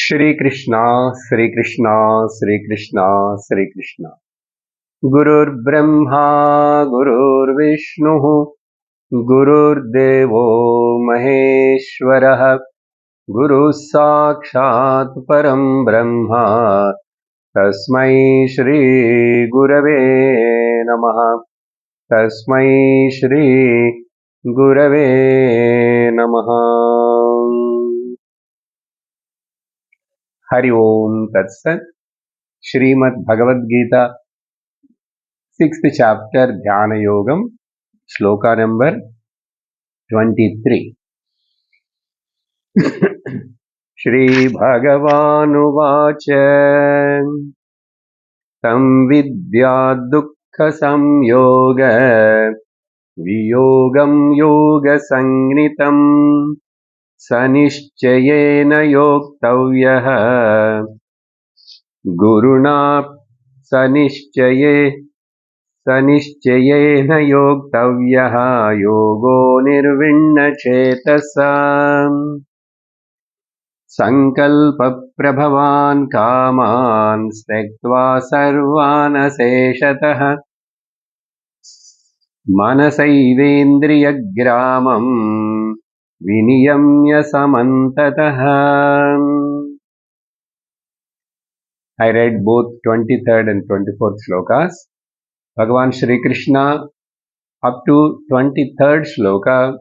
Shri Krishna, Shri Krishna, Shri Krishna, Shri Krishna. Gurur Brahma, Gurur Vishnu, Gurur Devo Maheshwarah, Guru Sakshat Param Brahma, Tasmai Shri Gurave Namaha, Tasmai Shri Gurave Namaha. Hari Om Tat Sat. Srimad Bhagavad Gita, 6th chapter, Dhyana Yogam, Sloka number 23. Shri Bhagavanuvacha Tam Vidya Dukkha Samyoga Viyogam Yoga Sangnitam Sanishchayena Yoktavyaha Guruna Sanishchayena yoktavyaha yogo nirvinnachetasam sankalpa prabhavan kaman stektva sarvan aseshatah manasaivedriyagramam viniyamya samantatah. I read both 23rd and 24th slokas. Bhagavan Shri Krishna, up to 23rd sloka,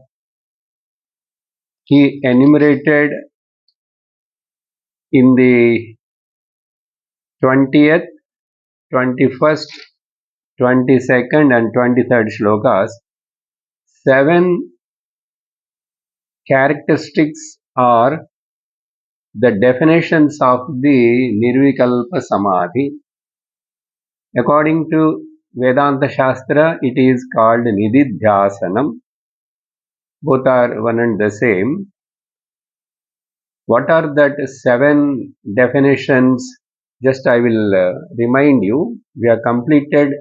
he enumerated in the 20th, 21st, 22nd and 23rd slokas 7 characteristics or the definitions of the Nirvikalpa Samadhi. According to Vedanta Shastra, it is called Nididhyasanam. Both are one and the same. What are that 7 definitions? Just I will remind you. We have completed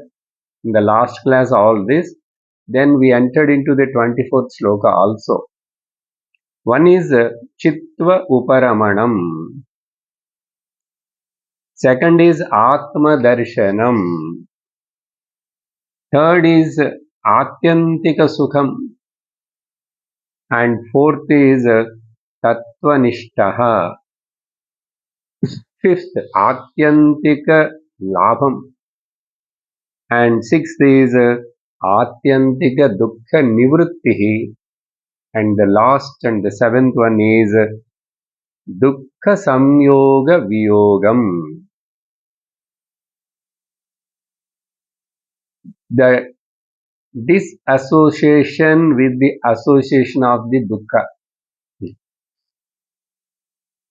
in the last class all this. Then we entered into the 24th sloka also. One is Chitva Uparamanam. Second is Atma-Darshanam. Third is Atyantika Sukham. And fourth is Tattvanishtaha. Fifth, Atyantika Labham. And sixth is Atyantika Dukkha Nivrittihi. And the last and the 7th one is Dukkha Samyoga Viyogam. The disassociation with the association of the Dukkha.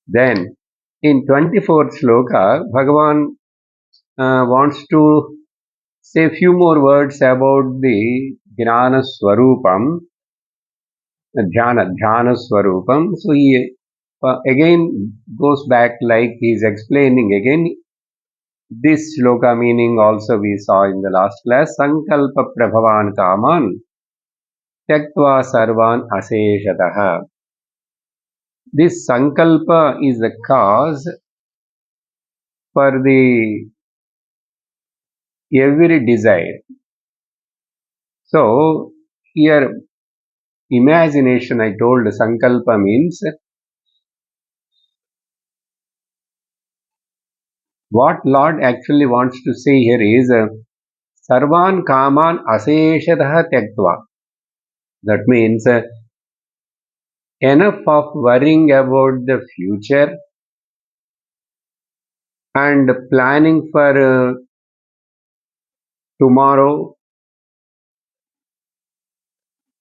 Then, in 24th sloka, Bhagavan wants to say few more words about the Jnana Swarupam, Dhyana Swarupam. So he again goes back like he is explaining again. This sloka meaning also we saw in the last class. Sankalpa Prabhavan Kaman Tyaktva Sarvan Aseshataha. This Sankalpa is the cause for the every desire. So here imagination, I told Sankalpa means what Lord actually wants to say here is Sarvan Kaman Aseshataha Tyaktva. That means enough of worrying about the future and planning for tomorrow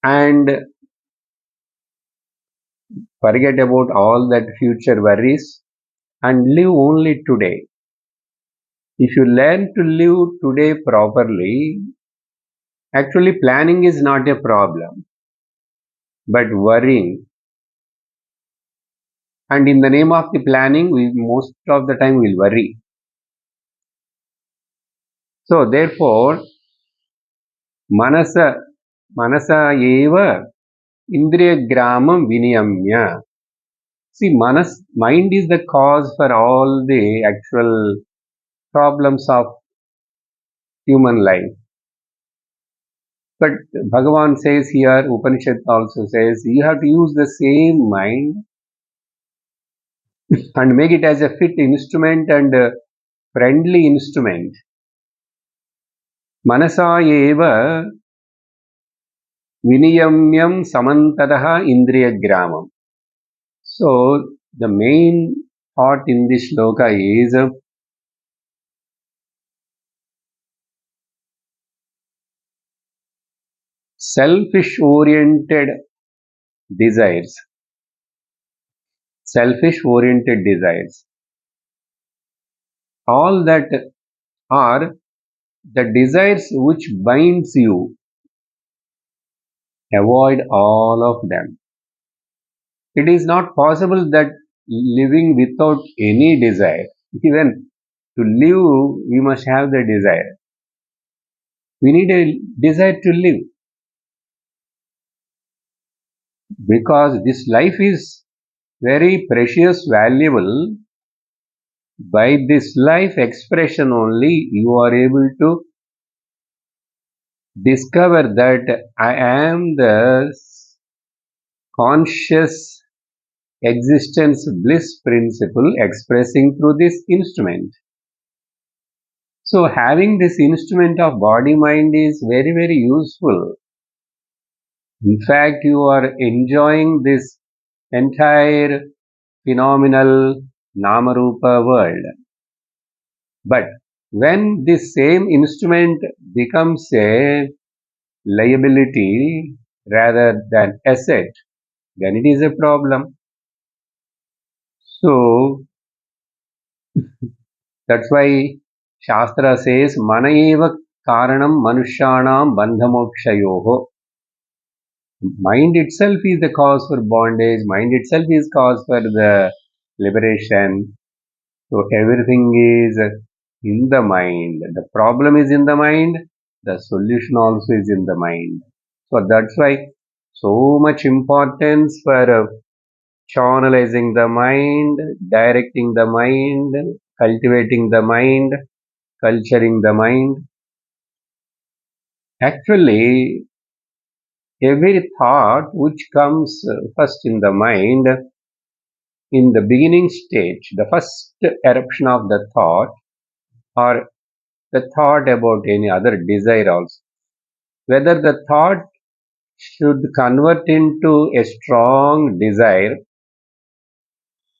and forget about all that future worries and live only today. If you learn to live today properly, actually planning is not a problem, but worrying. And in the name of the planning, we most of the time will worry. So therefore, manasa eva indriya gramam viniyamya. See, mind is the cause for all the actual problems of human life. But Bhagavan says here, Upanishad also says, you have to use the same mind and make it as a fit instrument and a friendly instrument. Manasa eva viniyamyam samantadaha indriyagramam. So, the main thought in this shloka is selfish-oriented desires. Selfish-oriented desires. All that are the desires which binds you. Avoid all of them. It is not possible that living without any desire. Even to live, we must have the desire. We need a desire to live because this life is very precious, valuable. By this life expression only, you are able to discover that I am the conscious existence bliss principle expressing through this instrument. So having this instrument of body mind is very, very useful. In fact, you are enjoying this entire phenomenal Namarupa world. But when this same instrument becomes a liability rather than asset, then it is a problem. So that's why Shastra says, Mana eva karanam manushanam bandhamokshayoho. Mind itself is the cause for bondage, mind itself is cause for the liberation. So everything is in the mind. The problem is in the mind, the solution also is in the mind. So that's why so much importance for channelizing the mind, directing the mind, cultivating the mind, culturing the mind. Actually, every thought which comes first in the mind, in the beginning stage, the first eruption of the thought or the thought about any other desire also, whether the thought should convert into a strong desire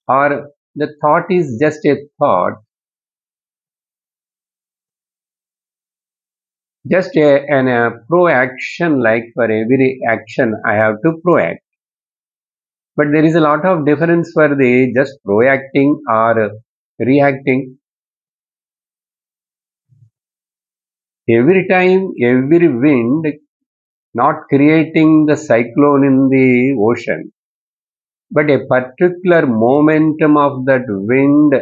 or the thought is just a thought, just a pro-action, like for every action I have to pro-act. But there is a lot of difference for the just pro-acting or reacting. Every time, every wind, not creating the cyclone in the ocean, but a particular momentum of that wind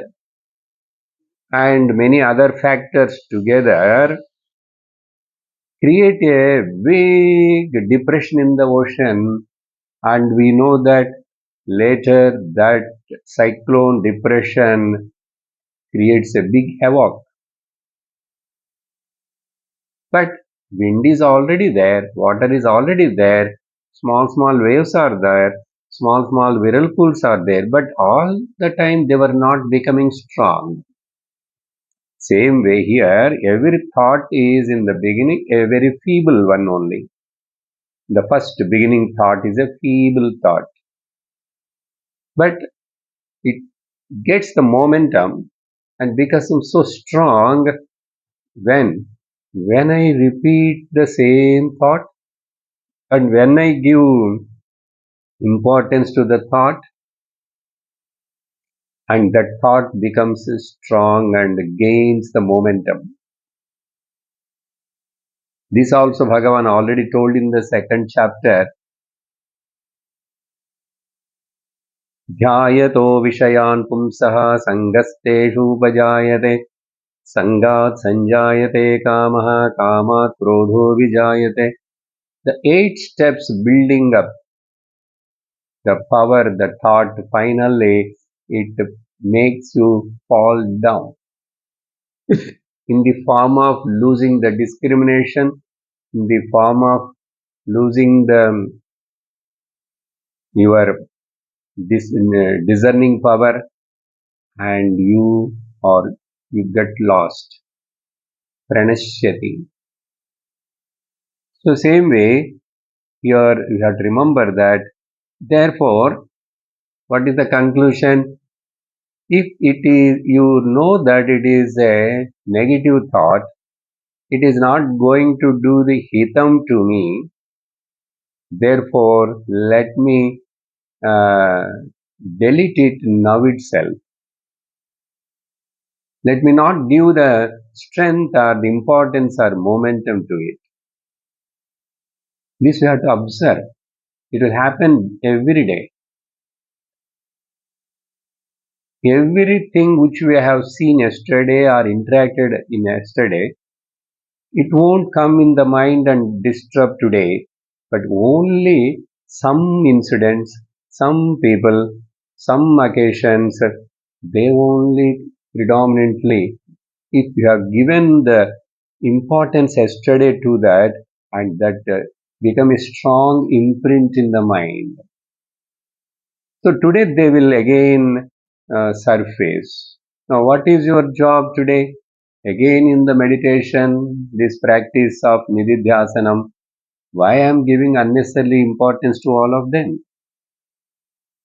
and many other factors together create a big depression in the ocean, and we know that later that cyclone depression creates a big havoc. But wind is already there, water is already there, small waves are there, small whirlpools are there, but all the time they were not becoming strong. Same way here, every thought is in the beginning a very feeble one only. The first beginning thought is a feeble thought. But it gets the momentum and becomes so strong when I repeat the same thought and when I give importance to the thought, and that thought becomes strong and gains the momentum. This also Bhagavan already told in the second chapter. ध्यायतो विषयान् पुंसः सङ्गस्तेषूपजायते सङ्गात् सञ्जायते कामः कामात् क्रोधो विजायते. The 8 steps building up the power, the thought, finally it makes you fall down in the form of losing the discrimination, in the form of losing your discerning power, and you get lost. Pranashyati. So same way, here you have to remember that, therefore, what is the conclusion? If it is, you know that it is a negative thought, it is not going to do the hitam to me, therefore let me uh, delete it now itself. Let me not give the strength or the importance or momentum to it. This you have to observe. It will happen every day. Everything which we have seen yesterday or interacted in yesterday, it won't come in the mind and disturb today, but only some incidents, some people, some occasions, they only predominantly, if you have given the importance yesterday to that, and that become a strong imprint in the mind. So today they will again surface. Now, what is your job today? Again in the meditation, this practice of nididhyasanam, why I am giving unnecessarily importance to all of them?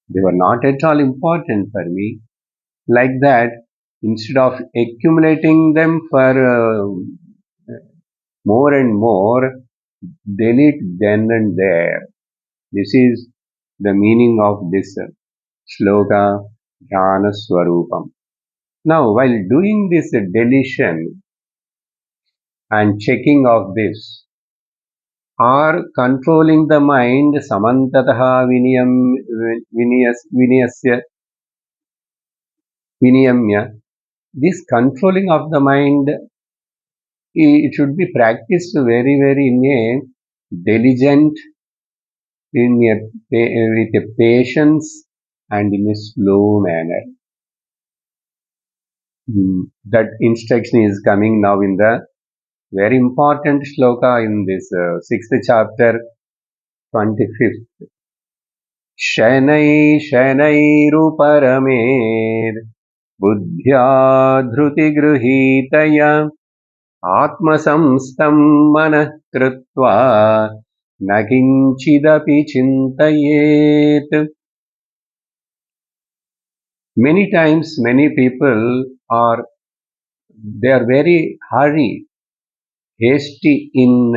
They were not at all important for me. Like that, instead of accumulating them for more and more, delete then and there. This is the meaning of this sloka, jnana swarupam. Now, while doing this deletion and checking of this, or controlling the mind, samantataha vinayasya, vinayamya, this controlling of the mind, it should be practiced very in a diligent, with a patience and in a slow manner. That instruction is coming now in the very important shloka in this 6th chapter, 25th. Shanai shanairuparamir buddhya dhrutigruhitaya Atma-Samstam manah krutva nakinchidapi chintayet. Many times, many people they are very hasty in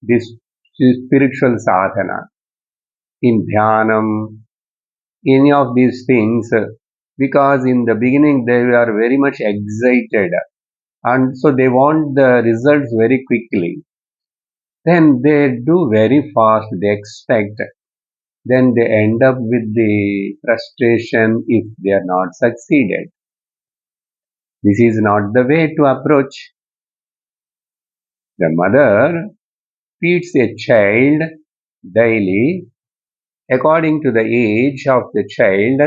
this spiritual sadhana, in dhyanam, any of these things, because in the beginning they are very much excited, and so they want the results very quickly. Then they do very fast, they expect. Then they end up with the frustration if they are not succeeded. This is not the way to approach. The mother feeds a child daily according to the age of the child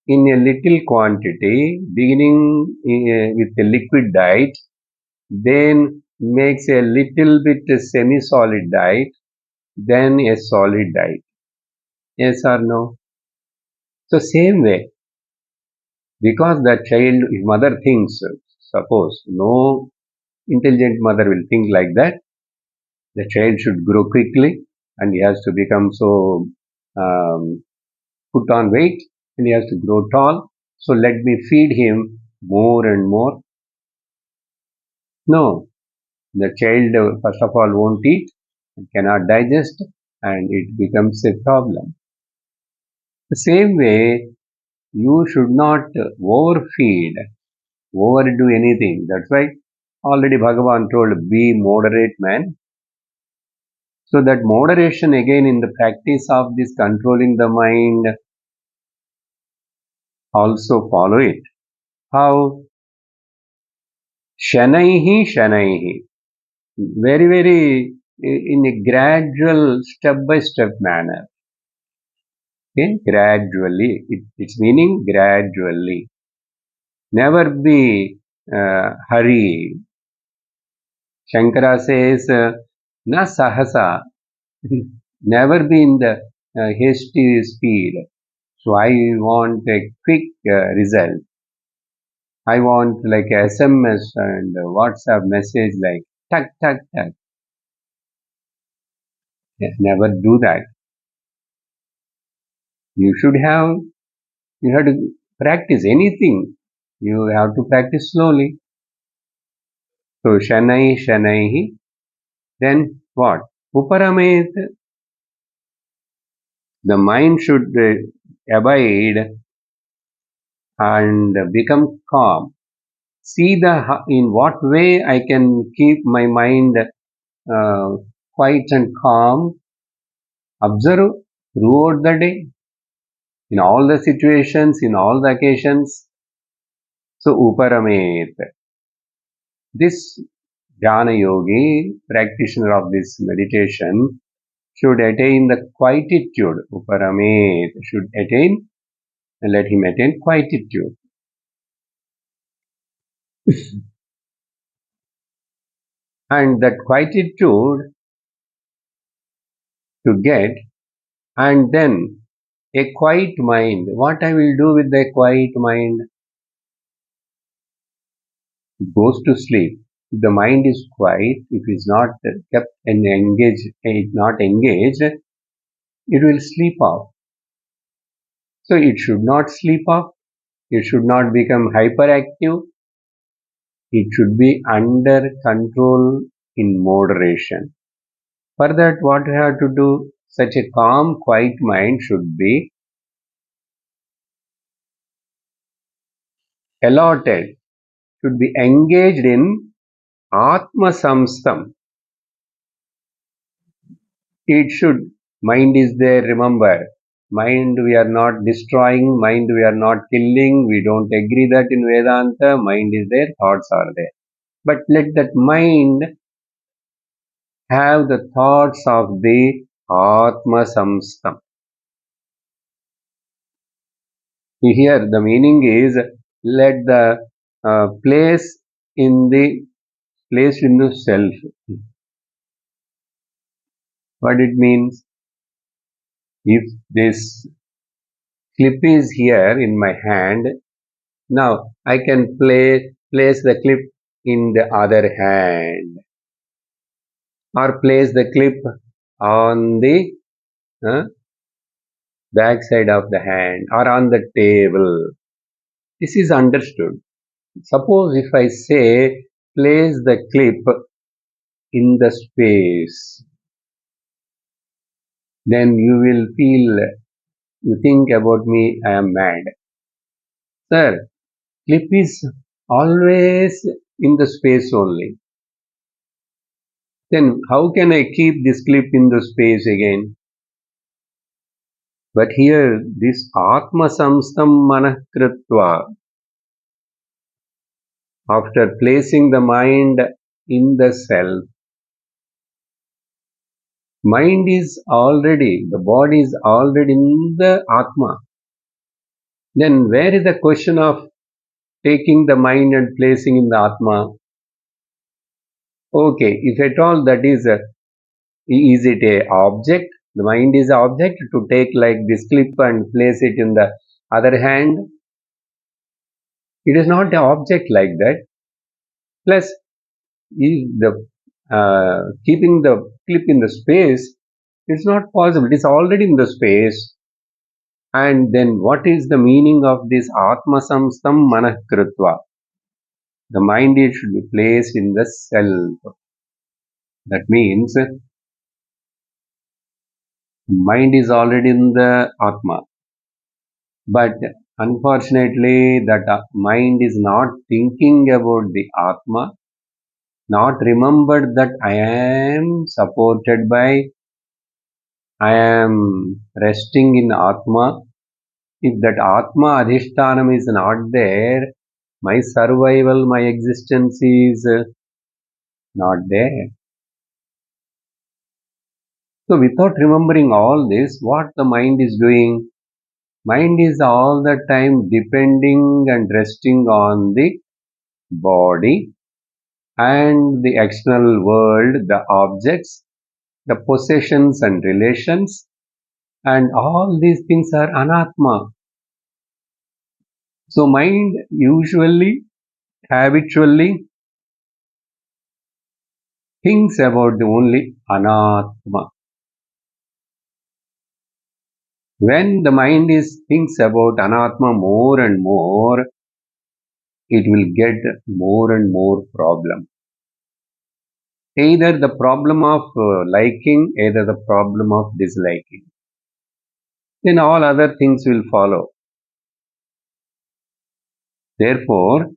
in a little quantity, beginning with a liquid diet, then makes a little bit semi-solid diet, then a solid diet. Yes or no? So same way, because the child, if mother thinks, suppose no intelligent mother will think like that, the child should grow quickly and he has to become so put on weight and he has to grow tall. So let me feed him more and more. No, the child first of all won't eat, cannot digest, and it becomes a problem. The same way, you should not overfeed, overdo anything. That's why already Bhagavan told, be moderate man. So that moderation again in the practice of this controlling the mind, also follow it. How? Shanaihi. Very in a gradual step by step manner. Okay, gradually. It's meaning gradually. Never be hurry. Shankara says, na sahasa. Never be in the hasty speed. So I want a quick result. I want like a SMS and a WhatsApp message like tuck, tuck, tuck. Never do that. You should have, you have to practice anything. You have to practice slowly. So shanai, shanaihi. Then what? Uparamet. The mind should abide and become calm. See in what way I can keep my mind uh, quiet and calm. Observe throughout the day, in all the situations, in all the occasions. So uparamet. This jnana yogi, practitioner of this meditation, should attain the quietude. Uparamet should attain, and let him attain quietude. And that quietude to get, and then a quiet mind. What I will do with the quiet mind? It goes to sleep. If the mind is quiet, if it is not kept and engaged, it not engaged, it will sleep off. So it should not sleep off. It should not become hyperactive. It should be under control in moderation. For that, what we have to do? Such a calm, quiet mind should be allotted, should be engaged in Atma-Samyama. It should, mind is there, remember. Mind we are not destroying, mind we are not killing, we don't agree that in Vedanta, mind is there, thoughts are there. But let that mind have the thoughts of the Atma-Samyama. Here the meaning is, let the place in the self. What it means? If this clip is here in my hand, now I can place the clip in the other hand, or place the clip on the uh, back side of the hand or on the table. This is understood. Suppose if I say place the clip in the space, then you will feel, you think about me, I am mad. Sir, clip is always in the space only. Then how can I keep this clip in the space again? But here, this Atma-Samyama Manakritva, after placing the mind in the self, mind is already, the body is already in the Atma. Then where is the question of taking the mind and placing in the Atma? Okay, if at all that is it a object? The mind is an object to take like this clip and place it in the other hand. It is not an object like that. Plus, if the keeping the clip in the space, it's not possible. It is already in the space. And then what is the meaning of this Atma-Samyama Manakritva? The mind it should be placed in the self. That means mind is already in the Atma. But unfortunately, that mind is not thinking about the Atma, not remembered that I am supported by, I am resting in Atma. If that Atma Adhishtanam is not there, my survival, my existence is not there. So without remembering all this, what the mind is doing? Mind is all the time depending and resting on the body and the external world, the objects, the possessions and relations, and all these things are anatma. So mind usually, habitually thinks about the only anatma. When the mind is thinks about anatma more and more, it will get more and more problem. Either the problem of liking, either the problem of disliking. Then all other things will follow. Therefore,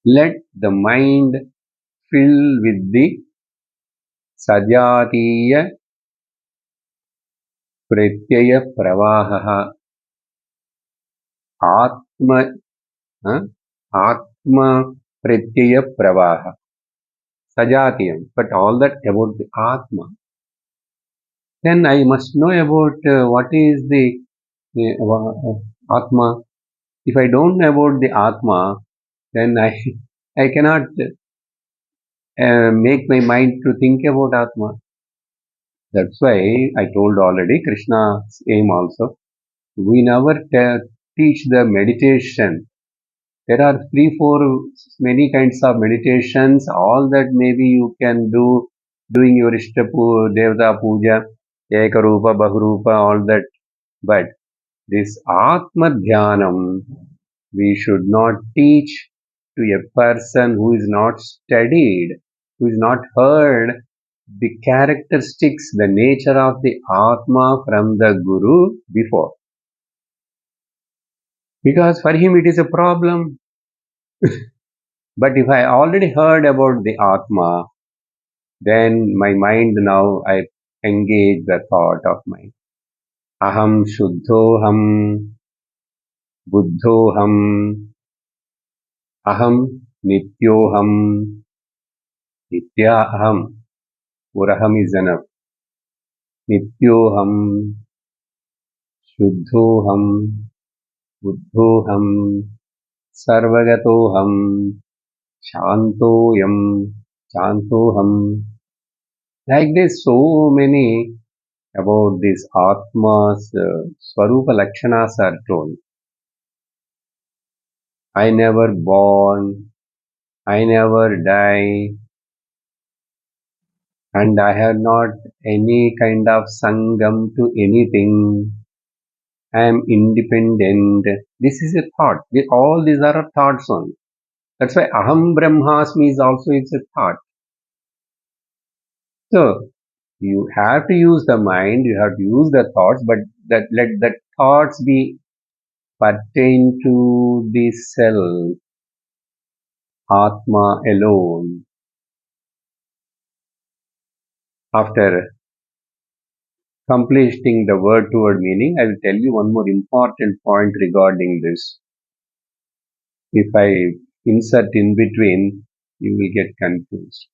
let the mind fill with the sajatiya pratyaya pravaha atma atma pratyaya pravaha sajatiyam, but all that about the atma. Then I must know about what is the atma. If I don't know about the atma, then I cannot make my mind to think about atma. That's why I told already Krishna's aim also. We never teach the meditation. There are 3, 4 many kinds of meditations. All that maybe you can do doing your Devata Puja, Ekarupa, Bahurupa, all that. But this Atma Dhyanam, we should not teach to a person who is not studied, who is not heard the characteristics, the nature of the Atma from the Guru before. Because for him it is a problem. But if I already heard about the Atma, then my mind now I engage the thought of mine. Aham Shuddhoham Buddhoham Aham Nityoham Nityaham. Uraham is enough. Nityoham Shuddhoham Buddhoham Sarvagatoham Shantoyam Shantoham. Like this, so many about this Atma's Swarupa Lakshanas are told. I never born, I never die, and I have not any kind of sangam to anything. I am independent. This is a thought. All these are thoughts only. That's why Aham Brahmasmi is also it's a thought. So you have to use the mind, you have to use the thoughts, but let the thoughts be pertain to the self, Atma alone. After completing the word to word meaning, I will tell you one more important point regarding this. If I insert in between, you will get confused.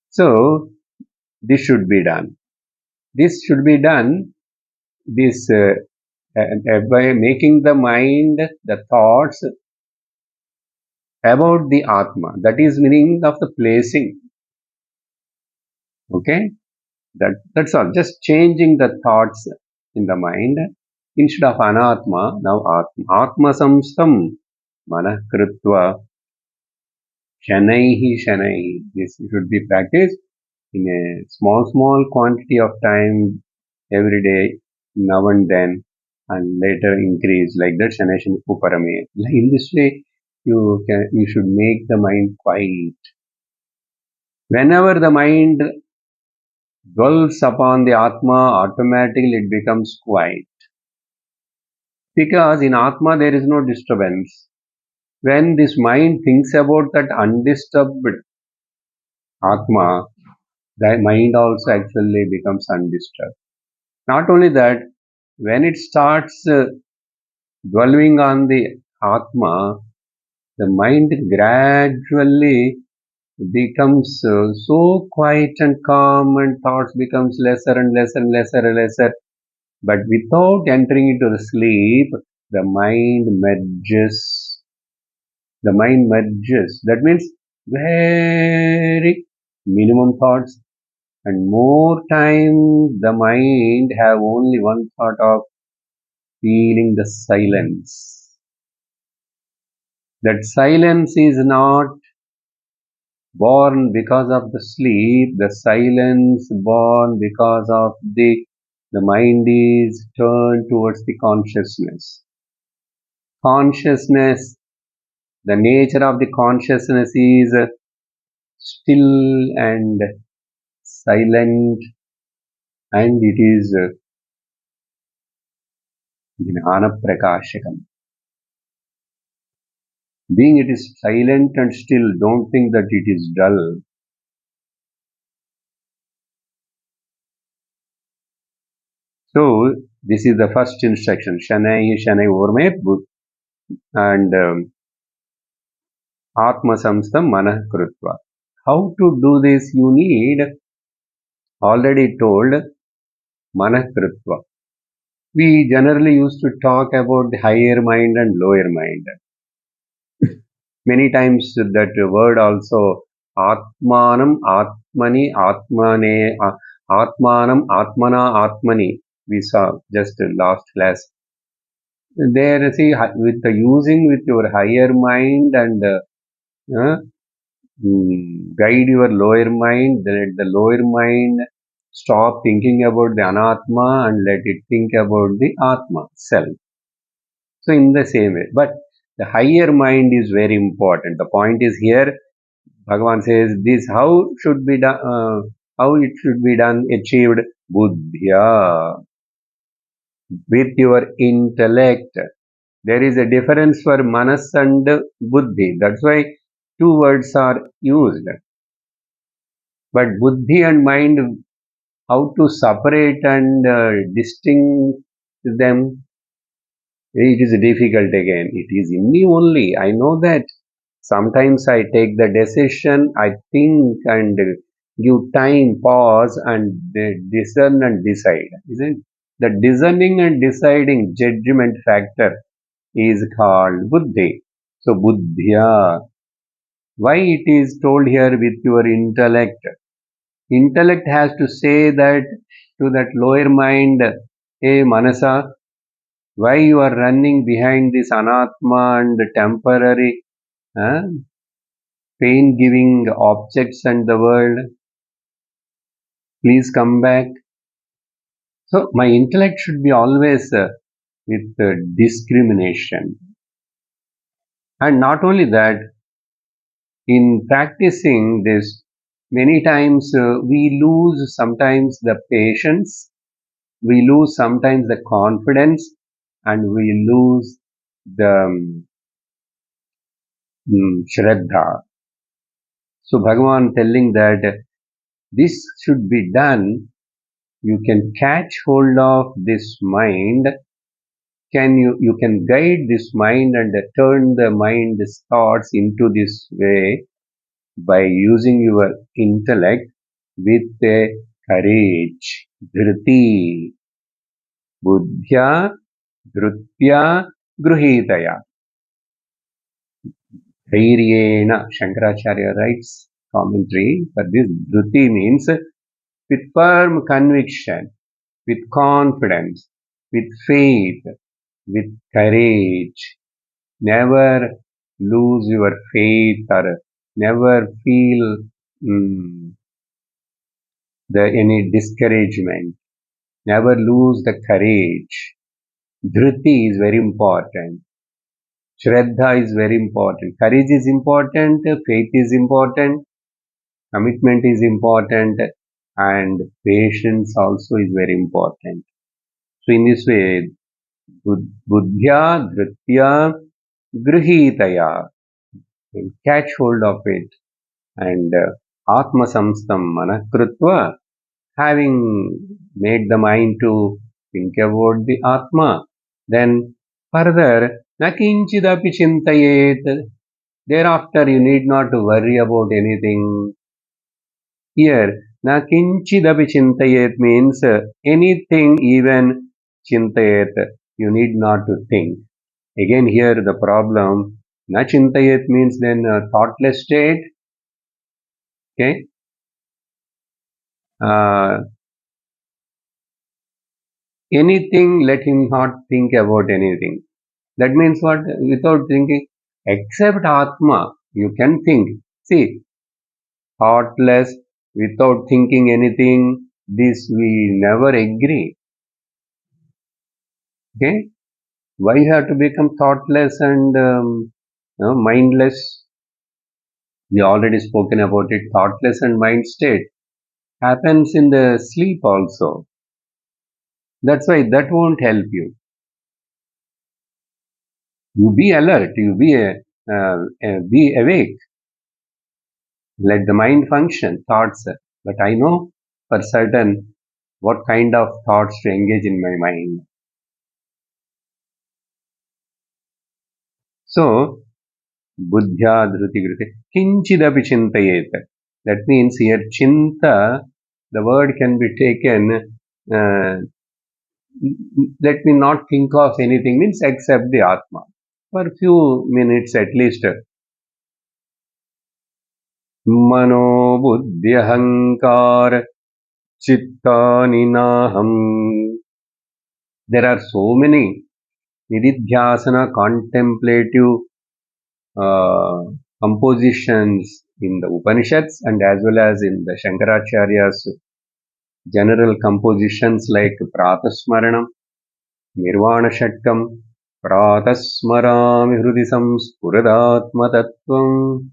So, this should be done. This should be done by making the mind, the thoughts about the Atma. That is meaning of the placing. Okay? That's all. Just changing the thoughts in the mind. Instead of anatma, now atma. Atma samstam manah krutva shanaihi shanaihi. This should be practiced in a small quantity of time every day, now and then, and later increase like that. Shanai shanai uparame. In this way, you should make the mind quiet. Whenever the mind dwells upon the Atma, automatically it becomes quiet. Because in Atma there is no disturbance. When this mind thinks about that undisturbed Atma, the mind also actually becomes undisturbed. Not only that, when it starts dwelling on the Atma, the mind gradually becomes so quiet and calm, and thoughts becomes lesser and lesser and lesser and lesser. But without entering into the sleep, the mind merges. The mind merges. That means very minimum thoughts, and more time the mind have only one thought of feeling the silence. That silence is not born because of the sleep, the silence born because of the mind is turned towards the consciousness. Consciousness, the nature of the consciousness is still and silent, and it is jnana prakashakam. Being it is silent and still, don't think that it is dull. So, this is the first instruction. Shanai, Shanai, Orme, and Atma-Samyama manah krutva. How to do this? You need, already told, manah krutva. We generally used to talk about the higher mind and lower mind. Many times that word also, Atmanam, Atmani, Atmane, Atmanam, Atmana, Atmani, we saw just last class. There, see, with the using with your higher mind and guide your lower mind, let the lower mind stop thinking about the Anatma and let it think about the Atma, self. So, in the same way, but the higher mind is very important. The point is here, Bhagavan says this how should be done, how it should be done, achieved buddhya, with your intellect. There is a difference for manas and buddhi. That's why two words are used. But buddhi and mind, how to separate and distinguish them, it is difficult again. It is in me only. I know that. Sometimes I take the decision, I think and give time, pause and discern and decide. Isn't the discerning and deciding judgment factor is called buddhi. So buddhya. Why it is told here with your intellect? Intellect has to say that to that lower mind, hey Manasa, why you are running behind this anatma and temporary pain-giving objects and the world? Please come back. So my intellect should be always with discrimination. And not only that, in practicing this, many times we lose sometimes the patience, we lose sometimes the confidence, and we lose the shraddha. So Bhagavan telling that this should be done, you can catch hold of this mind, you can guide this mind and turn the mind's thoughts into this way by using your intellect with a courage, dhriti, buddhya, dhrutya, gruhitaya. Dhairyena, Shankaracharya writes commentary for this. Dhruti means with firm conviction, with confidence, with faith, with courage. Never lose your faith or never feel any discouragement. Never lose the courage. Dhriti is very important. Shraddha is very important. Courage is important. Faith is important. Commitment is important. And patience also is very important. So in this way, buddhya, dhritya, gruhitaya, catch hold of it, and Atma-Samyama manah having made the mind to think about the Atma, then further, nakinchidapi chintayet, thereafter you need not to worry about anything. Here, nakinchidapi chintayet means anything even chintayet. You need not to think. Again here the problem, na chintayet means then a thoughtless state. Okay. Uh, Anything, let him not think about anything. That means what? Without thinking, except Atma, you can think. See, thoughtless, without thinking anything, this we never agree. Okay? Why you have to become thoughtless and mindless? We already spoken about it. Thoughtless and mind state happens in the sleep also. That's why that won't help you. You be alert. You be awake. Let the mind function, thoughts. But I know for certain what kind of thoughts to engage in my mind. So, buddhya dhruti grute, kinchidapi chintayet. That means here chinta, the word can be taken, let me not think of anything, means except the Atma. For a few minutes at least. Mano buddhyahankar chitta ninaham. There are so many nididhyasana contemplative compositions in the Upanishads and as well as in the Shankaracharya's general compositions like Pratasmaranam, Nirvana Shatkam, Pratasmarami Hrudi Samspuradatma Tattvam,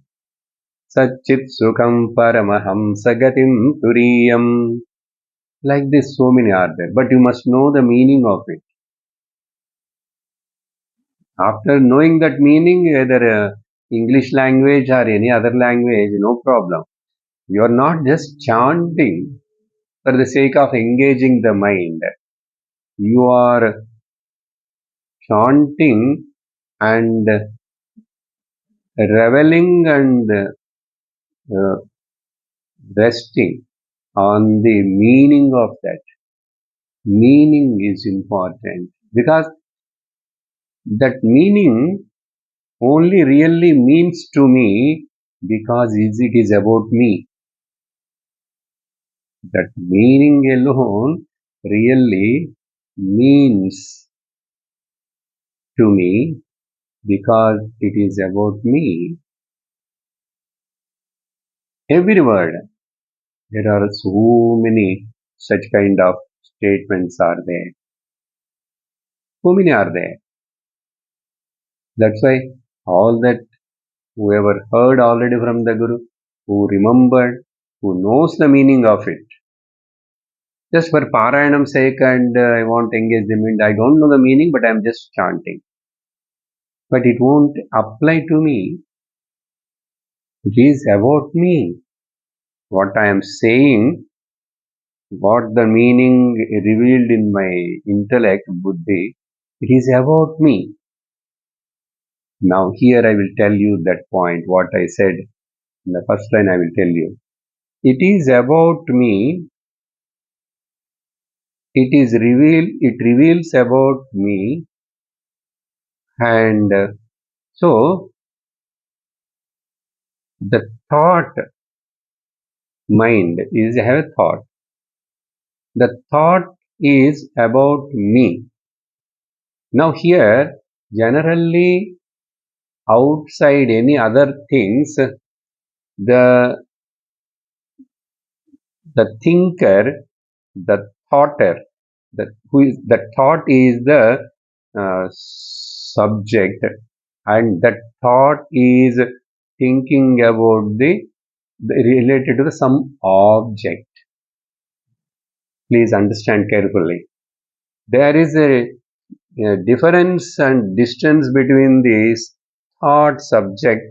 Satchit Sukham Paramahamsa Gatim Turiyam. Like this, so many are there, but you must know the meaning of it. After knowing that meaning, whether English language or any other language, no problem. You are not just chanting for the sake of engaging the mind. You are chanting and reveling and resting on the meaning of that. Meaning is important because that meaning only really means to me because it is about me. That meaning alone really means to me because it is about me. Every word, there are so many such kind of statements are there. So many are there. That's why all that whoever heard already from the Guru, who remembered, who knows the meaning of it, just for Parayanam sake and I want to engage them in, I don't know the meaning but I am just chanting. But it won't apply to me. It is about me. What I am saying, what the meaning revealed in my intellect, buddhi, it is about me. Now here I will tell you that point, what I said in the first line I will tell you. It is about me, it reveals about me and so the thought mind is have a thought. The thought is about me. Now here generally outside any other things, the thinker, the thoughter, the thought is the subject, and that thought is thinking about the related to some object. Please understand carefully. There is a difference and distance between this thought subject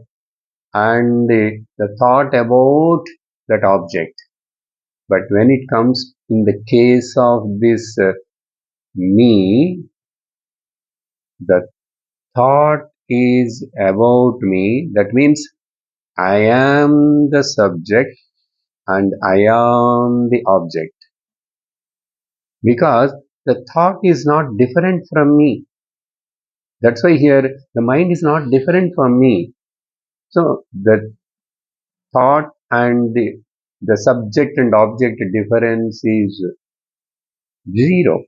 and the thought about that object. But when it comes in the case of this me, the thought is about me. That means I am the subject and I am the object. Because The thought is not different from me. That's why here the mind is not different from me. So the thought and the subject and object difference is zero.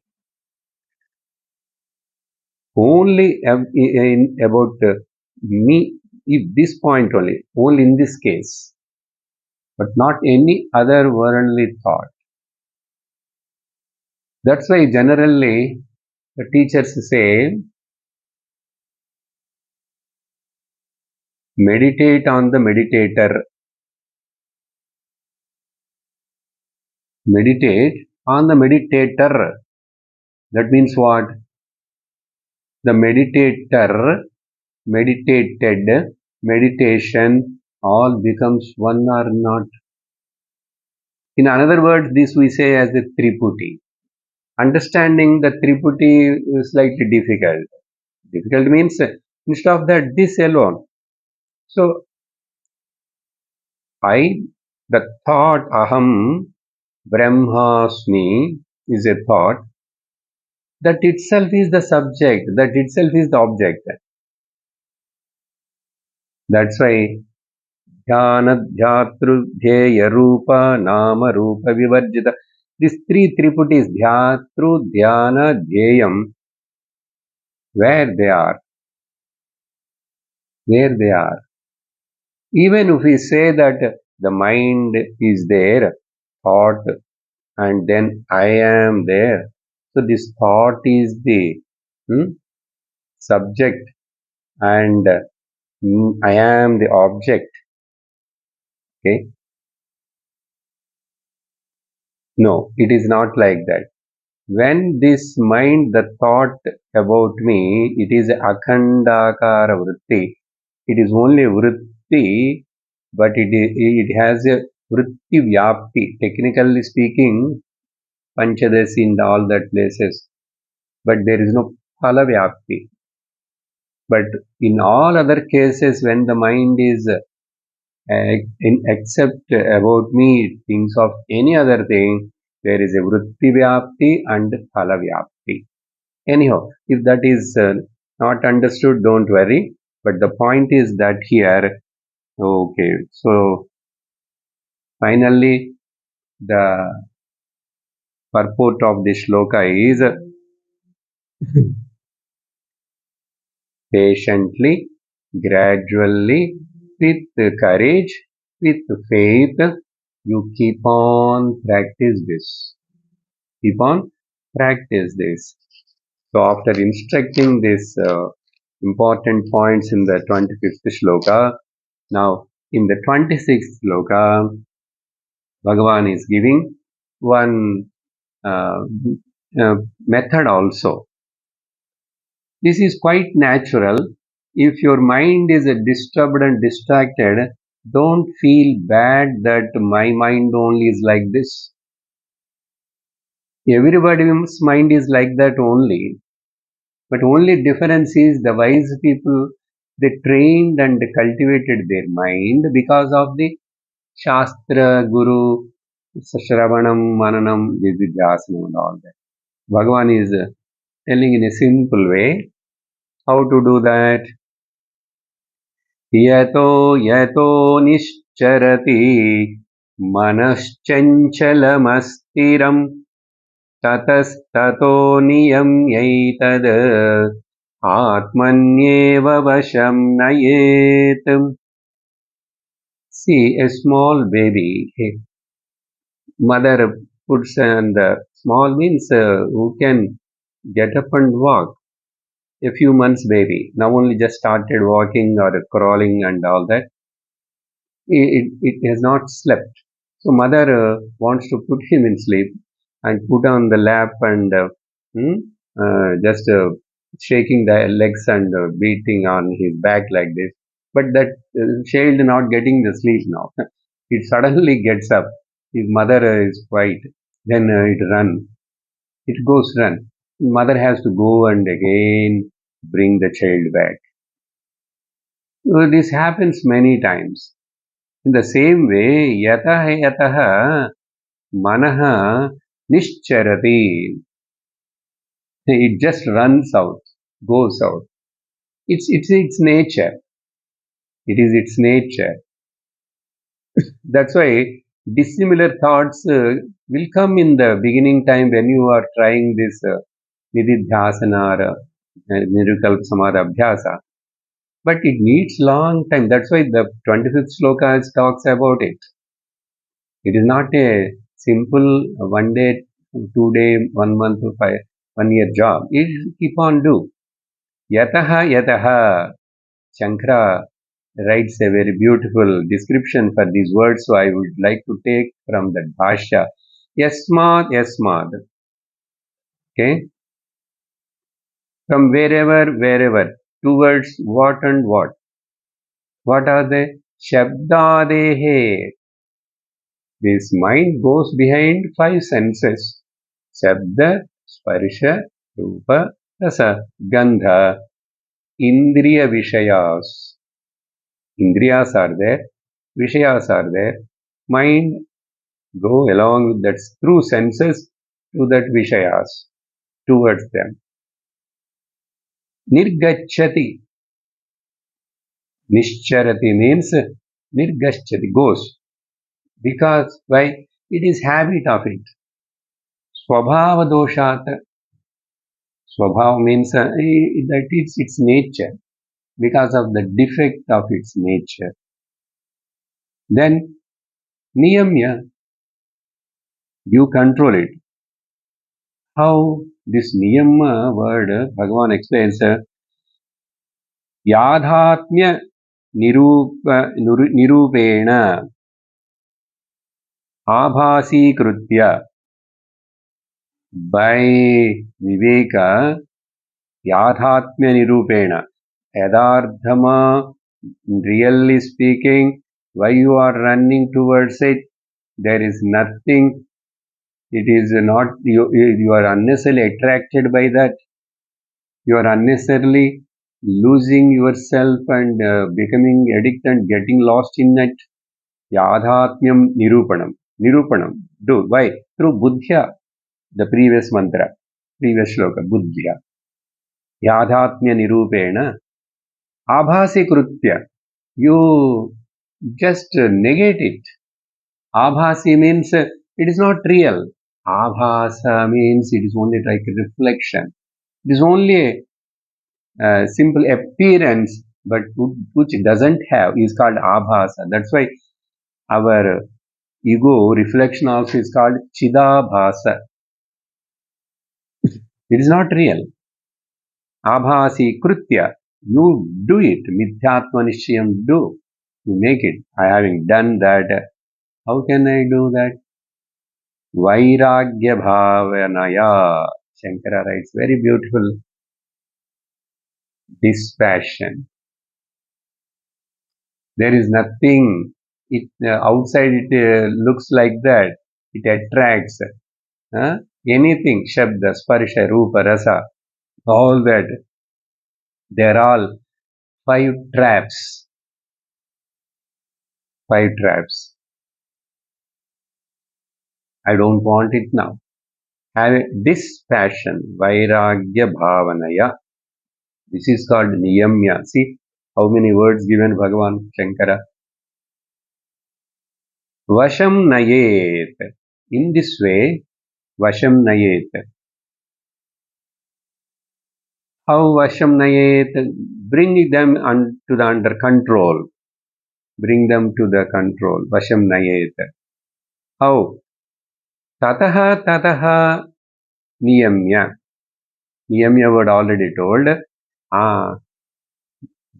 Only about me, if this point only in this case, but not any other worldly thought. That's why generally the teachers say, meditate on the meditator. Meditate on the meditator. That means what? The meditator, meditated, meditation, all becomes one or not. In another words, this we say as the Triputi. Understanding the Triputi is slightly difficult. Difficult means instead of that, this alone. So, the thought aham brahmasmi is a thought that itself is the subject, that itself is the object. That's why dhyana dhyatru dhyaya rupa nama rupa vivarjita. These three triputis, dhyatru, dhyana, dhyayam, where they are, where they are. Even if we say that the mind is there, thought, and then I am there. So this thought is the subject and I am the object. Okay? No, it is not like that. When this mind, the thought about me, it is akhandakara vritti. It is only vritti, but it has a vritti vyapti. Technically speaking, Panchadasi in all that places, but there is no phala vyapti. But in all other cases, when the mind is except about me, thinks of any other thing, there is a vritti vyapti and phala vyapti. Anyhow, if that is not understood, don't worry. But the point is that here, okay, so finally, the purport of the shloka is patiently, gradually, with courage, with faith, you keep on practice this. Keep on practice this. So after instructing these important points in the 25th shloka, now in the 26th shloka, Bhagavan is giving one uh, method also. This is quite natural. If your mind is disturbed and distracted, don't feel bad that my mind only is like this. Everybody's mind is like that only. But only difference is the wise people, they trained and cultivated their mind because of the Shastra, Guru, Shravanam, Mananam, Vidyasanam and all that. Bhagavan is telling in a simple way how to do that. यतो यतो निश्चरति मनश्चञ्चलमस्थिरम् ततस्ततो नियम्यैतद् आत्मन्येव वशं नयेत्. See, a small baby, mother puts and small means who can get up and walk. A few months baby, now only just started walking or crawling and all that. It has not slept. So mother wants to put him in sleep and put on the lap and just shaking the legs and beating on his back like this. But that child not getting the sleep now. It suddenly gets up. His mother is quiet. Then it run. It goes run. Mother has to go and again bring the child back. So this happens many times. In the same way, yataha yataha manaha nischarati. It just runs out, goes out. It's its nature. It is its nature. That's why dissimilar thoughts will come in the beginning time when you are trying this nididhyasana or nirvikalpa samadhi abhyasa. But it needs long time. That's why the 25th sloka talks about it. It is not a simple 1 day, 2 day, 1 month, 1 year job. It keep on do. Yataha yataha. Shankara writes a very beautiful description for these words, so I would like to take from that bhashya. Yasmad, yasmad. Okay? From wherever, towards what and what. What are they? Shabdadehe. This mind goes behind 5 senses. Shabda, Sparsha, Rupa, Rasa, Gandha, Indriya Vishayas. Indriyas are there, Vishayas are there. Mind go along with that through senses to that Vishayas, towards them. Nirgachati. Nischarati means Nirgachati, goes. Because why? It is habit of it. Swabhava doshat. Swabhava means that it's its nature. Because of the defect of its nature. Then niyamya, you control it. How this niyama word Bhagavan explains yadhatmya nirupena abhasikritya, by viveka yadhatmya nirupena, yadardhama, really speaking, why you are running towards it, there is nothing. It is not, you are unnecessarily attracted by that. You are unnecessarily losing yourself and becoming addicted and getting lost in it. Yadhatmyam nirupanam. Nirupanam. Do. Why? Through buddhya. The previous mantra. Previous shloka. Buddhya. Yadhatmya nirupena. Abhasi krutya. You just negate it. Abhasi means it is not real. Abhasa means it is only like a reflection. It is only a simple appearance, but which doesn't have, is called abhasa. That's why our ego reflection also is called chidabhasa. It is not real. Abhasi krutya. You do it. Midhyatma nishayam, do. You make it. I having done that. How can I do that? Vairagya bhavanaya. Shankara writes very beautiful. Dispassion. There is nothing. It outside it looks like that. It attracts anything. Shabda, sparsha, rupa, rasa. All that. They're all 5 traps. 5 traps. I don't want it now. Have this passion, vairagya bhavanaya. This is called niyamya. See how many words given Bhagavan Shankara. Vasham nayet. In this way, vasham nayet. How vasham nayet? Bring them to the under control. Bring them to the control. Vasham nayet. How? Tataha niyamya. Niyamya word already told.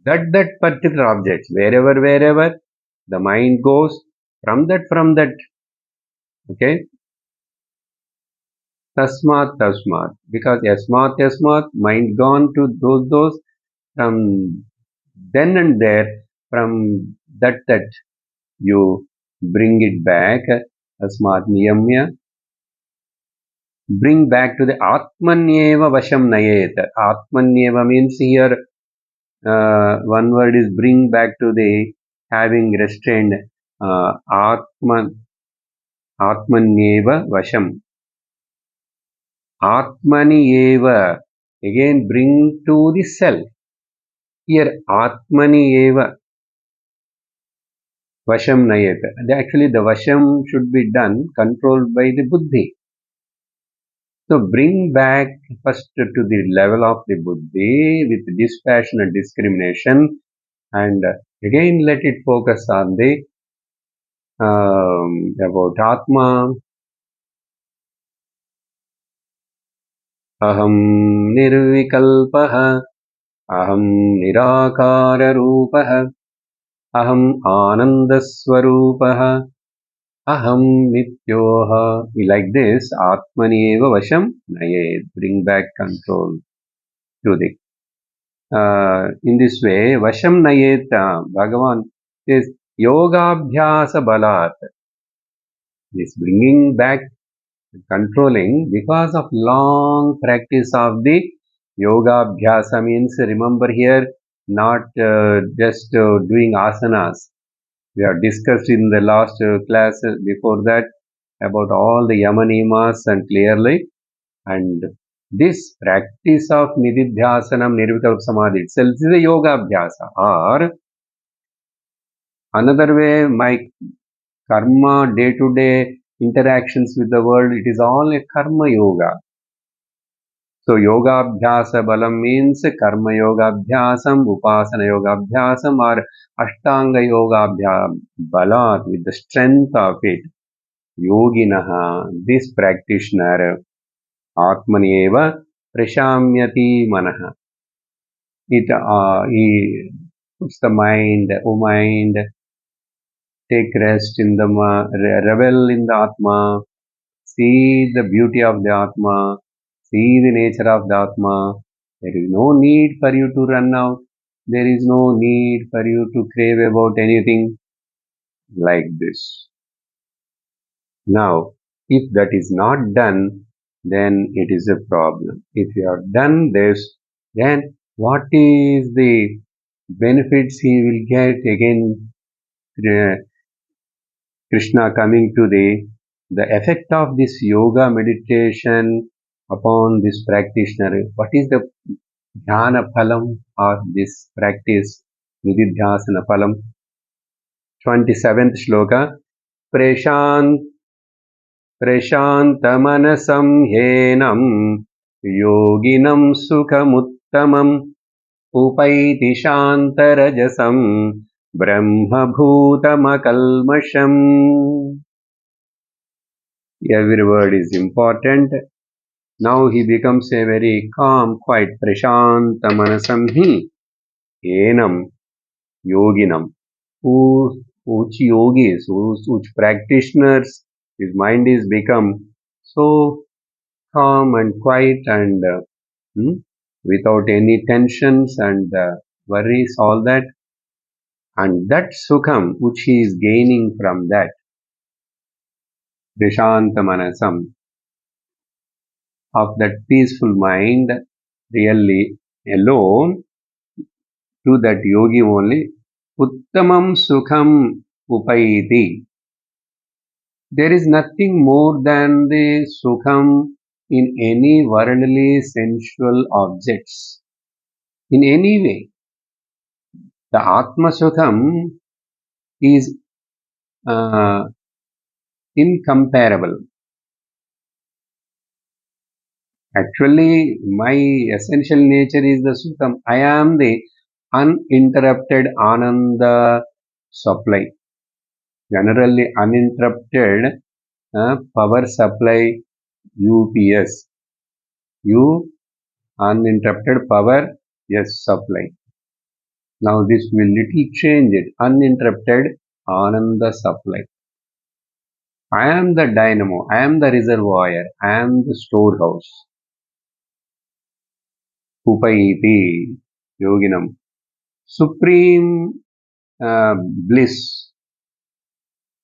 That particular object, wherever the mind goes, from that, okay? Tasmat, because yasmat, mind gone to those, from then and there, from that, you bring it back, tasmat niyamya, bring back to the Atmanyeva vasham nayet. Atmanyeva means here, one word is bring back to the having restrained, Atmanyeva vasham. Atmani eva, again bring to the self. Here, Atmani eva, Vasham nayeta. Actually, the Vasham should be done, controlled by the Buddhi. So bring back first to the level of the Buddhi with dispassion and discrimination, and again let it focus on the about Atma. Aham nirvikalpaha, aham nirakara rupaha, aham anandaswarupaha, aham nityoha. Like this, Atmani eva vasham nayed. Bring back control to the in this way, Vasham Nayeta, Bhagavan says, Yoga Abhyasa Balat. This bringing back, controlling, because of long practice of the Yoga Abhyasa means, remember here, not just doing asanas. We have discussed in the last class before that about all the Yamanimas and clearly, and this practice of Nididhyasanam, Nirvikalpa Samadhi itself is a Yoga Abhyasa, or another way, my karma, day-to-day interactions with the world, it is all a karma yoga. So yoga abhyasa balam means karma yoga abhyasam, upasana yoga abhyasam, or ashtanga yoga balat, with the strength of it. Yoginaha, this practitioner, atmani eva prashamyati manaha. He puts the mind, mind, take rest in the revel in the Atma, see the beauty of the Atma, see the nature of the Atma. There is no need for you to run out. There is no need for you to crave about anything like this. Now, if that is not done, then it is a problem. If you have done this, then what is the benefits he will get? Again, Krishna coming to the effect of this yoga meditation upon this practitioner. What is the jnana phalam of this practice? Nididhyasana phalam. 27th shloka. Prashantamanasam henam yoginam sukhamuttamam upaiti shantarajasam brahmabhutamakalmasham. Every word is important. Now he becomes a very calm, quite prashantamanasam hi enam yoginam. Which yogis, which practitioners, his mind is become so calm and quiet and without any tensions and worries, all that. And that sukham, which he is gaining from that, Vishantamanasam, of that peaceful mind, really alone, to that yogi only, Uttamam Sukham Upaiti. There is nothing more than the Sukham in any worldly sensual objects. In any way, the Atma Sukham is incomparable. Actually, my essential nature is the Sukham. I am the uninterrupted Ananda supply. Generally uninterrupted power supply UPS. Uninterrupted power supply. Now this will little change it. Uninterrupted Ananda supply. I am the dynamo. I am the reservoir. I am the storehouse. Upaiti Yoginam. Supreme bliss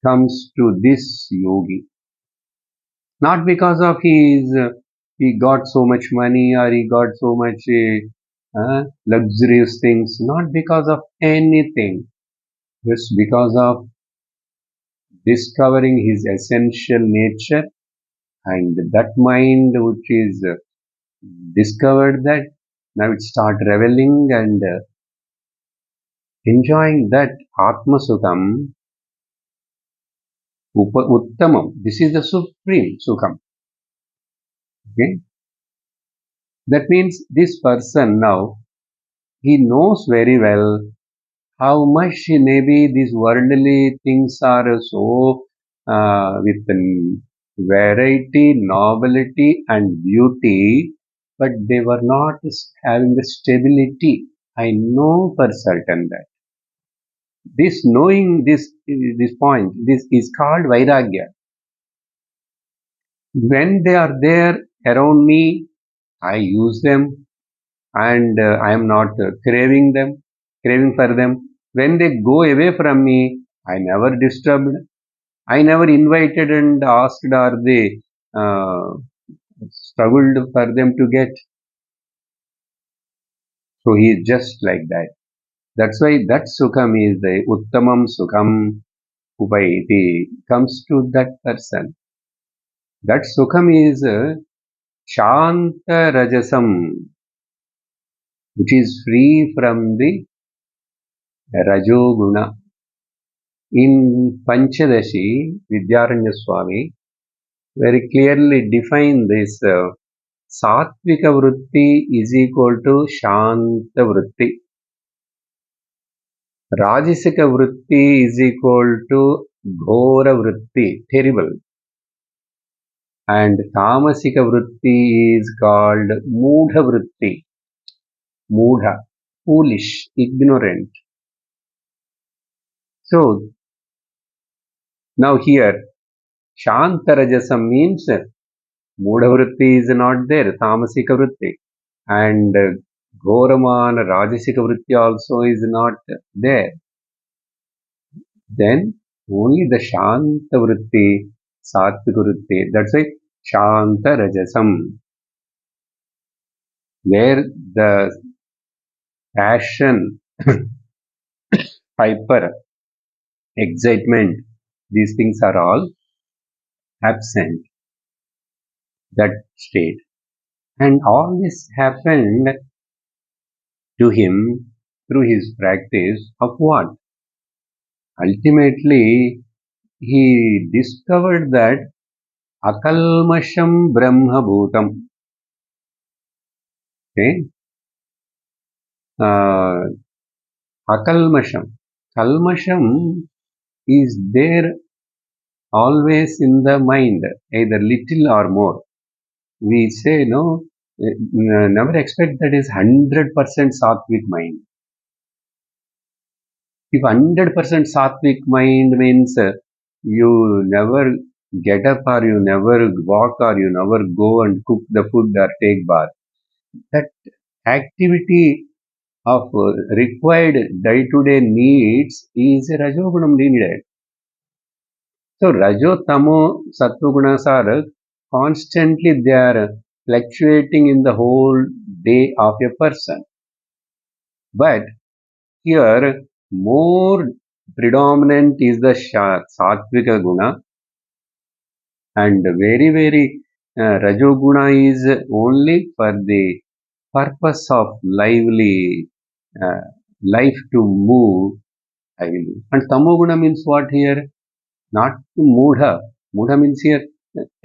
comes to this yogi. Not because of he got so much money or he got so much luxurious things. Not because of anything. Just because of discovering his essential nature And that mind which is discovered that, now it start reveling and enjoying that Atma-Sukham, Uttamam. This is the supreme Sukham. Okay? That means this person now, he knows very well how much maybe these worldly things are so with variety, nobility and beauty, but they were not having the stability. I know for certain that. This knowing this point, this is called Vairagya. When they are there around me, I use them and I am not craving for them. When they go away from me, I never disturbed. I never invited and asked, are they struggled for them to get. So he is just like that. That's why that Sukham is the Uttamam Sukham Upaiti comes to that person. That Sukham is Shanta Rajasam, which is free from the Rajoguna. In Panchadashi, Vidyaranya Swami very clearly defined this Sattvika Vritti is equal to Shanta Vritti. Rajasika Vritti is equal to Ghora Vritti, terrible. And Tamasika Vritti is called Mudha Vritti. Mudha, foolish, ignorant. So, now here, Shantarajasam means Mudha Vritti is not there, Tamasika Vritti. And Ghoramana Rajasika Vritti also is not there. Then only the Shanta Vritti, Sattvika Vritti, that's why Shanta Rajasam, where the passion, hyper, excitement, these things are all absent, that state. And all this happened to him through his practice of what? Ultimately, he discovered that Akalmasham Brahma Bhutam. Okay? Akalmasham. Kalmasham is there always in the mind, either little or more. We say, no, never expect that is 100% sattvic mind. If 100% sattvic mind means you never get up or you never walk or you never go and cook the food or take bath, that activity of required day-to-day needs is a rajogunam needed. So rajo, tamo, sattvagunas are constantly they are fluctuating in the whole day of a person. But here more predominant is the sattvika guna, and very rajoguna is only for the purpose of lively uh, life to move. I will do. And tamoguna means what here? Not to mudha. Mudha means here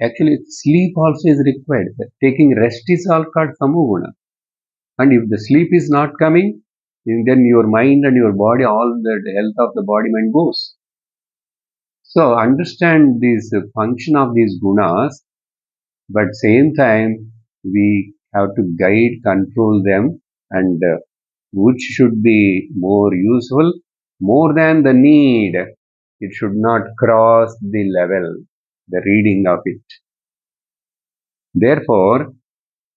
actually sleep also is required. Taking rest is all called tamoguna. And if the sleep is not coming, then your mind and your body, all the health of the body mind goes. So understand this function of these gunas, but same time we have to guide, control them, and which should be more useful, more than the need. It should not cross the level, the reading of it. Therefore,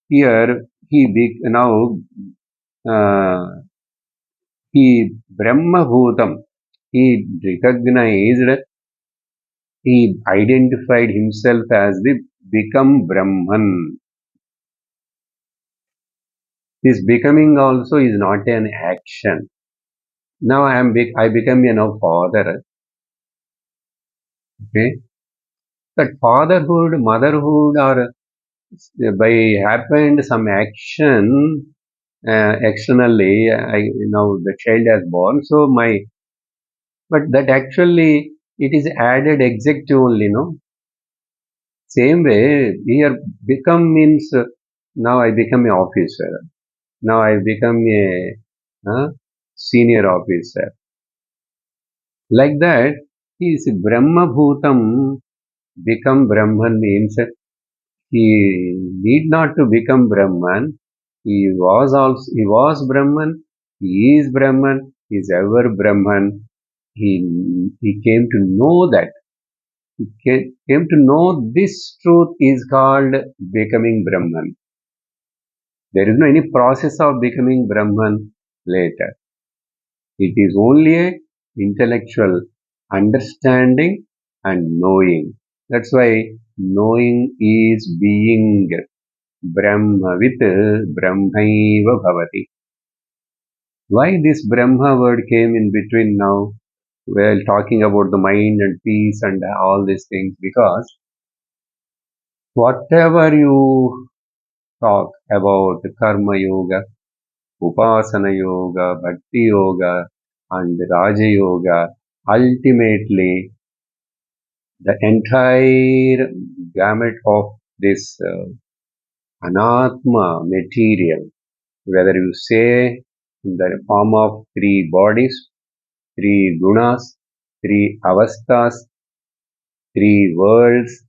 here now he Brahma Bhutam, he recognized, he identified himself as the become Brahman. This becoming also is not an action. Now I become a now father. Okay. that fatherhood, motherhood, or by happened some action externally, now the child has born. So but that actually it is added adjective only, no? Same way here become means now I become an officer. Now I become a senior officer. Like that, he is Brahma Bhutam. Become Brahman means he need not to become Brahman. He was Brahman. He is Brahman. He is ever Brahman. He came to know that. He came to know this truth is called becoming Brahman. There is no any process of becoming Brahman later. It is only a intellectual understanding and knowing. That's why knowing is being Brahma with Brahmaiva Bhavati. Why this Brahma word came in between now? While talking about the mind and peace and all these things, because whatever you talk about Karma Yoga, Upasana Yoga, Bhakti Yoga, and Raja Yoga, ultimately the entire gamut of this anatma material, whether you say in the form of three bodies, three gunas, three avasthas, three worlds,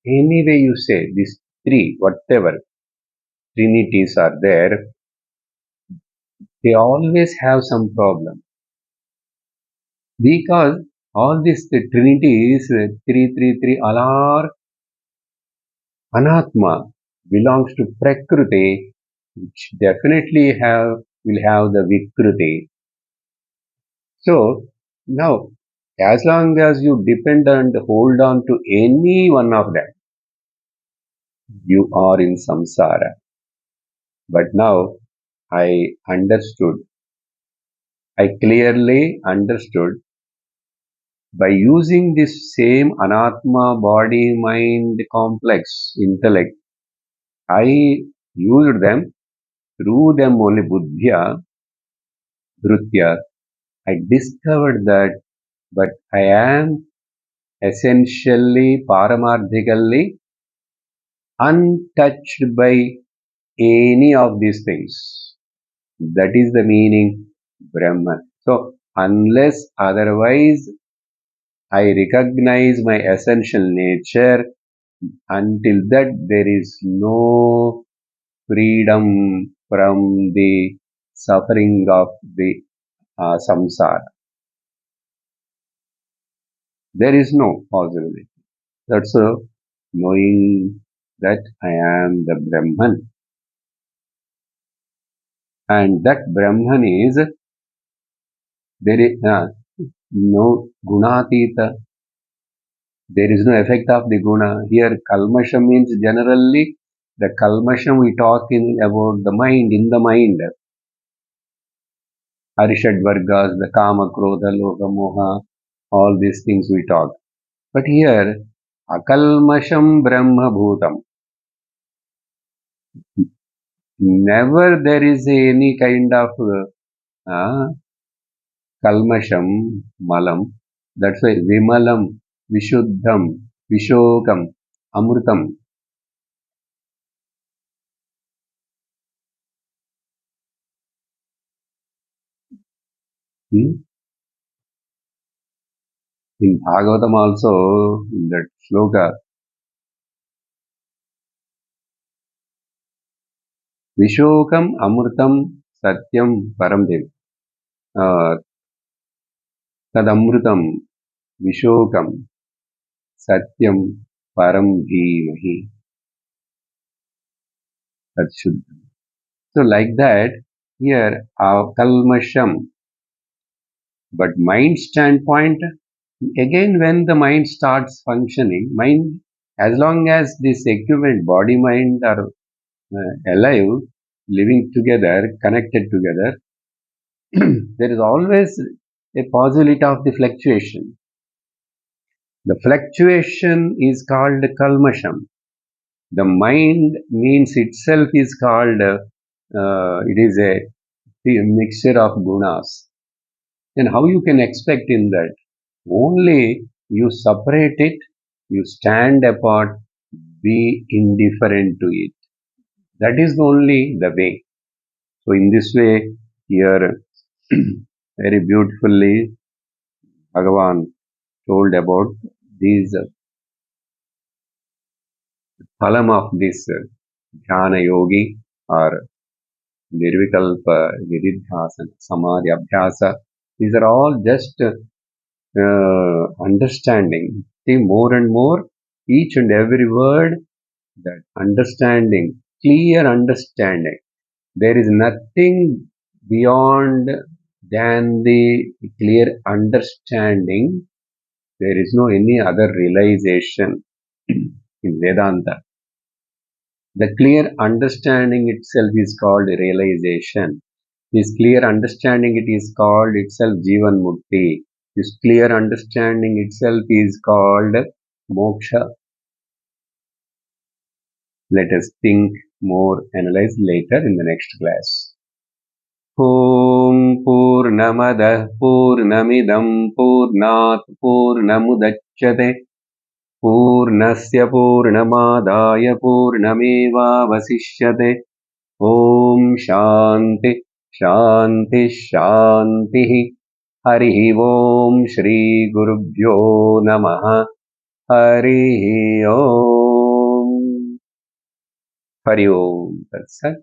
any way you say, these three, whatever trinities are there, they always have some problem. Because all these trinities, all are anatma, belongs to prakriti, which definitely will have the vikruti. So now, as long as you depend and hold on to any one of them, you are in samsara. But now I understood, I clearly understood by using this same anatma body mind complex intellect, I used them through them only buddhya, dhrutya. I discovered that, but I am essentially, paramarthically untouched by any of these things. That is the meaning Brahman. So, unless otherwise I recognize my essential nature, until that there is no freedom from the suffering of the samsara. There is no possibility. That's knowing that I am the Brahman. And that Brahman is, there is no gunatita. There is no effect of the guna. Here, kalmasha means generally the kalmasham we talk in about the mind, in the mind. Arishad Vargas, the Kama, Krodha, Loka, Moha, all these things we talk. But here, akalmasham Brahma Bhutam. Never there is any kind of kalmasham, malam. That's why Vimalam, Vishuddham, Vishokam, Amrutam. Hmm? In Bhagavatam also, in that sloka, Vishokam, Amrutam, Satyam, Paramdev. Tadamrutam, Vishokam, Satyam, Param Dhimahi. That's Shuddha. So like that, here, Kalmasham. But mind standpoint, again when the mind starts functioning, mind, as long as this equipment, body, mind are alive, living together, connected together, there is always a possibility of the fluctuation. The fluctuation is called kalmasham. The mind means itself is called, it is a mixture of gunas. Then how you can expect in that? Only you separate it, you stand apart, be indifferent to it. That is only the way. So in this way, here very beautifully Bhagavan told about these phalam of this jnana yogi or nirvikalpa, niridhyasana, samadhi, abhyasa. These are all just understanding. See, more and more, each and every word, that understanding, clear understanding. There is nothing beyond than the clear understanding. There is no any other realization in Vedanta. The clear understanding itself is called realization. This clear understanding it is called itself Jivan Mukti. This clear understanding itself is called Moksha. Let us think more, analyze later in the next class. Om Purnamadah Purnamidam Purnat Purnamudachyate Purnasya Purnamadaya Purnamevavasishyate Om Shanti Shanti Shanti Harihi Om Shri Gurubhyo Namaha Harihi Om Hari Om Tat Sat